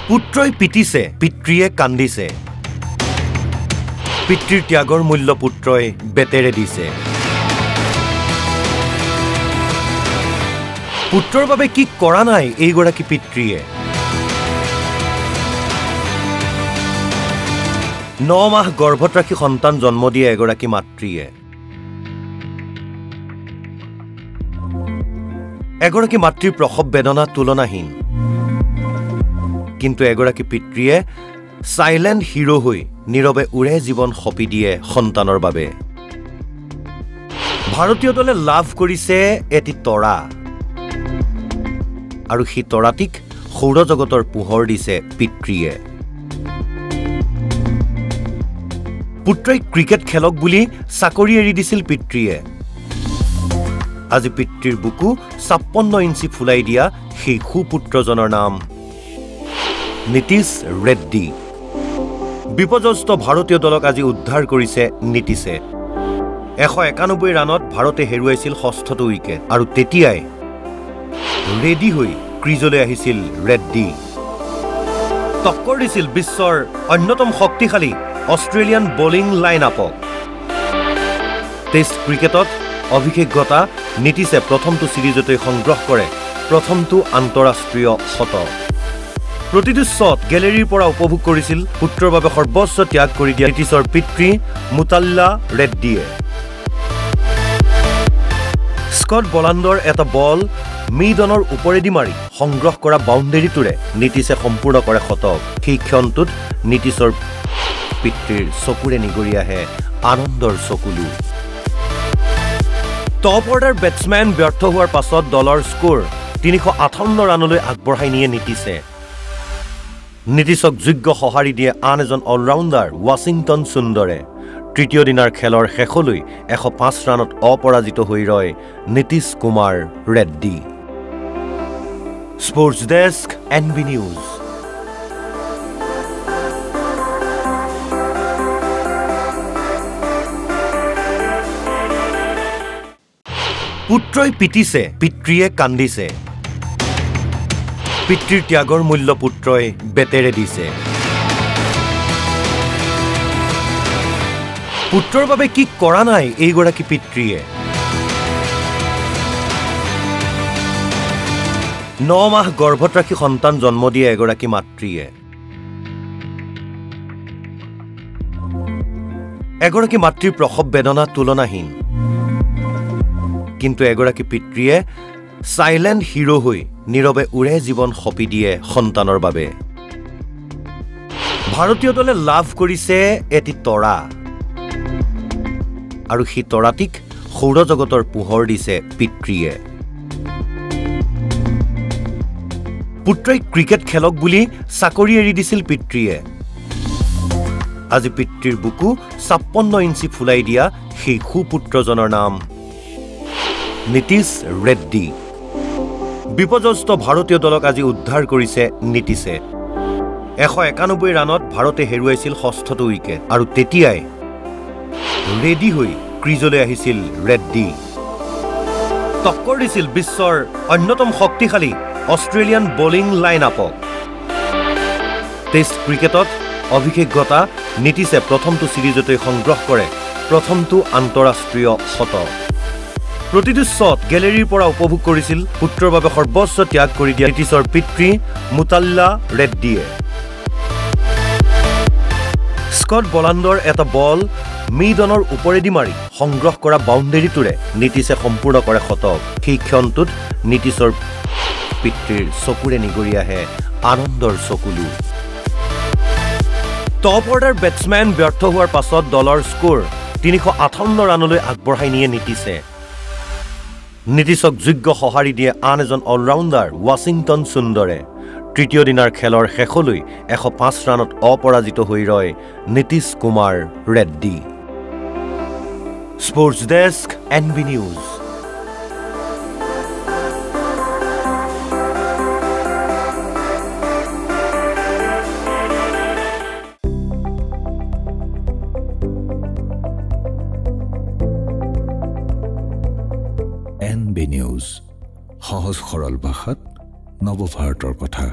পুত্ৰই পিটিছে, পিতৃয়ে কান্দিছে। পিতৃৰ ত্যাগৰ মূল্য পুত্ৰই বেতেৰে দিছে। পুত্ৰৰ বাবে কি কৰা নাই এইগৰাকী পিতৃয়ে? 9 মাহ গৰ্ভত ৰাখি সন্তান জন্ম দিয়ে এগৰাকী মাতৃয়ে। এগৰাকী মাতৃৰ প্ৰসৱ বেদনা তুলনাহীন। কিন্তু এগৰাকী পিতৃয়ে সাইলেণ্ট হিৰো হৈ নীৰৱে উৰে জীৱন সপি দিয়ে সন্তানৰ বাবে। ভাৰতীয় দলে লাভ কৰিছে এটি তৰা, আৰু সেই তৰাটিক সৌৰজগতৰ পোহৰ দিছে পিতৃয়ে। পুত্ৰই ক্ৰিকেট খেলক বুলি চাকৰি এৰি দিছিল পিতৃয়ে। আজি পিতৃৰ বুকু 56 ইঞ্চি ফুলাই দিয়া সেই সুপুত্ৰজনৰ নাম নীতিশ ৰেড্ডী। বিপৰ্যস্ত ভাৰতীয় দলক আজি উদ্ধাৰ কৰিছে নীতিশে। 191 ৰানত ভাৰতে হেৰুৱাইছিল 6টো উইকেট, আৰু তেতিয়াই ৰেডি হৈ ক্ৰিজলৈ আহিছিল ৰেড্ডী। টক্কৰ দিছিল বিশ্বৰ অন্যতম শক্তিশালী অষ্ট্ৰেলিয়ান বলিং লাইন আপক। টেষ্ট ক্ৰিকেটত অভিষেকতা নীতিশে প্ৰথমটো ছিৰিজতে সংগ্ৰহ কৰে প্ৰথমটো আন্তঃৰাষ্ট্ৰীয় শতক। প্ৰতিটো শ্বট গেলেৰীৰ পৰা উপভোগ কৰিছিল পুত্ৰৰ বাবে সৰ্বোচ্চ ত্যাগ কৰি দিয়া নীতিশৰ পিতৃ মুতাল্লা ৰেড্ডীয়ে। স্কট বলাণ্ডৰ এটা বল মিডনৰ ওপৰেদি মাৰি সংগ্ৰহ কৰা বাউণ্ডেৰীটোৰে নীতিশে সম্পূৰ্ণ কৰে শতক। সেই ক্ষণটোত নীতিশৰ পিতৃৰ চকুৰে নিগৰি আহে আনন্দৰ চকুলো। টপ অৰ্ডাৰ বেটছমেন ব্যৰ্থ হোৱাৰ পাছত দলৰ স্ক'ৰ 358 ৰানলৈ আগবঢ়াই নিয়ে নীতিশে। নীতিশক যোগ্য সঁহাৰি দিয়ে আন এজন অলৰাউণ্ডাৰ ৱাশ্বিংটন সুন্দৰে। তৃতীয় দিনাৰ খেলৰ শেষলৈ 105 ৰানত অপৰাজিত হৈ ৰয় Nitish Kumar Reddy. Sports desk NB news. পুত্ৰই পিটিছে, পিতৃয়ে কান্দিছে। পিতৃৰ ত্যাগৰ মূল্য পুত্ৰই বেতেৰে দিছে। পুত্ৰৰ বাবে কি কৰা নাই এইগৰাকী পিতৃয়ে? 9 মাহ গৰ্ভত ৰাখি সন্তান জন্ম দিয়ে এগৰাকী মাতৃয়ে। এগৰাকী মাতৃৰ প্ৰসৱ বেদনা তুলনাহীন। কিন্তু এগৰাকী পিতৃয়ে সাইলেণ্ট হিৰো হৈ নীৰৱে উৰে জীৱন সপি দিয়ে সন্তানৰ বাবে। ভাৰতীয় দলে লাভ কৰিছে এটি তৰা, আৰু সেই তৰাটিক সৌৰজগতৰ পোহৰ দিছে পিতৃয়ে। পুত্ৰই ক্ৰিকেট খেলক বুলি চাকৰি এৰি দিছিল পিতৃয়ে। আজি পিতৃৰ বুকু 56 ইঞ্চি ফুলাই দিয়া সেই সুপুত্ৰজনৰ নাম নীতিশ ৰেড্ডী। বিপৰ্যস্ত ভাৰতীয় দলক আজি উদ্ধাৰ কৰিছে নীতিশে। 191 ৰানত ভাৰতে হেৰুৱাইছিল 6টো উইকেট, আৰু তেতিয়াই ৰেডি হৈ ক্ৰিজলৈ আহিছিল ৰেড্ডী। টক্কৰ দিছিল বিশ্বৰ অন্যতম শক্তিশালী অষ্ট্ৰেলিয়ান বলিং লাইন আপক। টেষ্ট ক্ৰিকেটত অভিষেকতা নীতিশে প্ৰথমটো ছিৰিজতে সংগ্ৰহ কৰে প্ৰথমটো আন্তঃৰাষ্ট্ৰীয় শতক। প্ৰতিটো শ্বট গেলেৰীৰ পৰা উপভোগ কৰিছিল পুত্ৰৰ বাবে সৰ্বোচ্চ ত্যাগ কৰি দিয়া নীতিশৰ পিতৃ মুতাল্লা ৰেড্ডীয়ে। স্কট বলাণ্ডৰ এটা বল মিডনৰ ওপৰেদি মাৰি সংগ্ৰহ কৰা বাউণ্ডেৰীটোৰে নীতিশে সম্পূৰ্ণ কৰে শতক। সেই ক্ষণটোত নীতিশৰ পিতৃৰ চকুৰে নিগৰি আহে আনন্দৰ চকুলো। টপ অৰ্ডাৰ বেটছমেন ব্যৰ্থ হোৱাৰ পাছত দলৰ স্ক'ৰ 358 ৰানলৈ আগবঢ়াই নিয়ে নীতিশে। নীতিশক যোগ্য সঁহাৰি দিয়ে আন এজন অলৰাউণ্ডাৰ ৱাশ্বিংটন সুন্দৰে। তৃতীয় দিনাৰ খেলৰ শেষলৈ 105 ৰানত অপৰাজিত হৈ ৰয় Nitish Kumar Reddy. Sports desk NB news. NB news, সহজ সৰল ভাষাত নৱভাৰতৰ কথা।